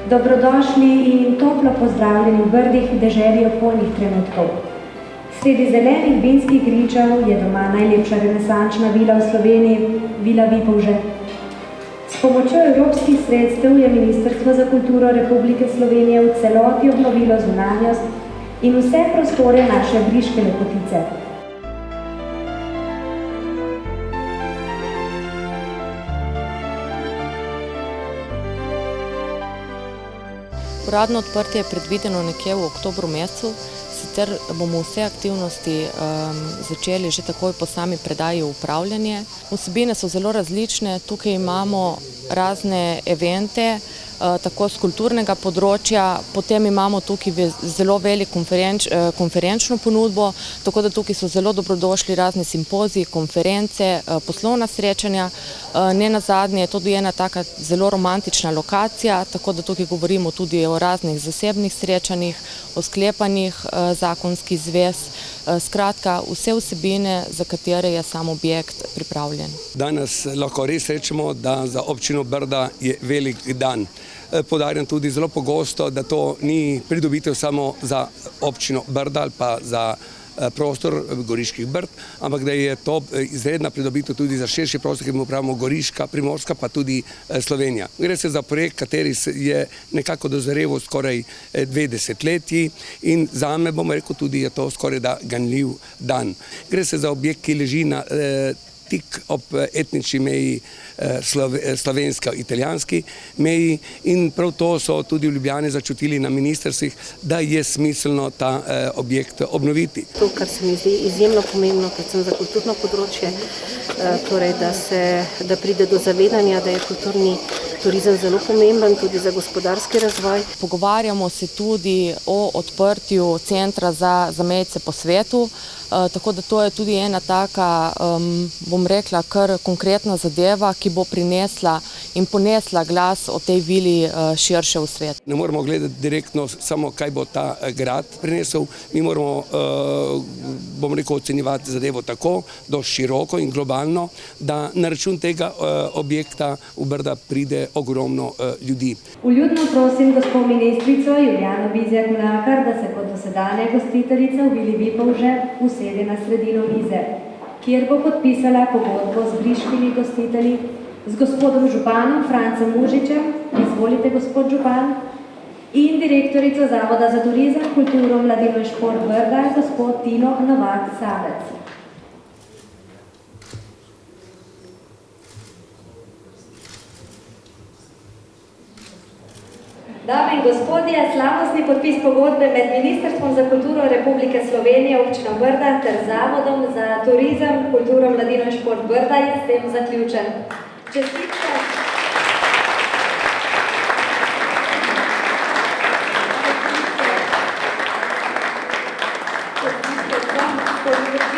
Dobrodošli in toplo pozdravljeni v Brdih, deželi opolnih trenutkov. Sredi zelenih vinskih gričev je doma najlepša renesančna vila v Sloveniji, Vila Vipavže. S pomočjo evropskih sredstev je Ministrstvo za kulturo Republike Slovenije v celoti obnovilo zunanjost in vse prostore naše briške lepotice. Uradno odprtje je predvideno nekje v oktobru mesecu, sicer bomo vse aktivnosti začeli že takoj po sami predaji v upravljanje. Vsebine so zelo različne, tukaj imamo razne evente, tako z kulturnega področja, potem imamo tukaj zelo velik konferenčno ponudbo, tako da tukaj so zelo dobrodošli razni simpoziji, konference, poslovna srečanja. Ne nazadnje je tudi ena taka zelo romantična lokacija, tako da tukaj govorimo tudi o raznih zasebnih srečanjih, o sklepanjih zakonskih zvez, skratka vse vsebine, za katere je sam objekt pripravljen. Danes lahko res rečemo, da za občino Brda je velik dan. Poudarjam tudi zelo pogosto, da to ni pridobitev samo za občino Brda ali pa za prostor Goriških Brd, ampak da je to izredna pridobitev tudi za širši prostor, ki mu pravimo Goriška, Primorska, pa tudi Slovenija. Gre se za projekt, kateri je nekako dozoreval skoraj 2 desetletji in zame, bom rekel, tudi je to skoraj da ganljiv dan. Gre se za objekt, ki leži na tik ob etnični meji slovensko-italijanski meji in prav to so tudi v Ljubljani začutili na ministrstvih, da je smiselno ta objekt obnoviti. To, kar se mi zdi izjemno pomembno, predvsem za kulturno področje, torej da pride do zavedanja, da je kulturni turizem zelo pomemben tudi za gospodarski razvoj. Pogovarjamo se tudi o odprtju centra za zamejce po svetu, tako da to je tudi ena taka, bom rekla, kar konkretna zadeva, ki bo prinesla in ponesla glas o tej vili širše v svet. Ne moramo gledati direktno samo, kaj bo ta grad prinesel, mi moramo, bom rekel, ocenjevati zadevo tako, dosti široko in globalno, da na račun tega objekta v Brda pride ogromno ljudi. Vljudno prosim gospod ministrico Julijano Bizjak-Mlakar, da se kot dosedanja gostiteljica v Vili Vipavže usede na sredino mize, kjer bo podpisala pogodbo z briškimi gostitelji, z gospodom županom Francem Mužičem, izvolite gospod župan, in direktorico Zavoda za turizem, kulturo, mladino in šport Brda, gospod Tino Novak-Savec. Dame in gospodje, slavnostni podpis pogodbe med Ministrstvom za kulturo Republike Slovenije, občino Brda ter Zavodom za turizem, kulturo, mladino in šport Brda je s tem zaključen. Čestitke. Čestitke.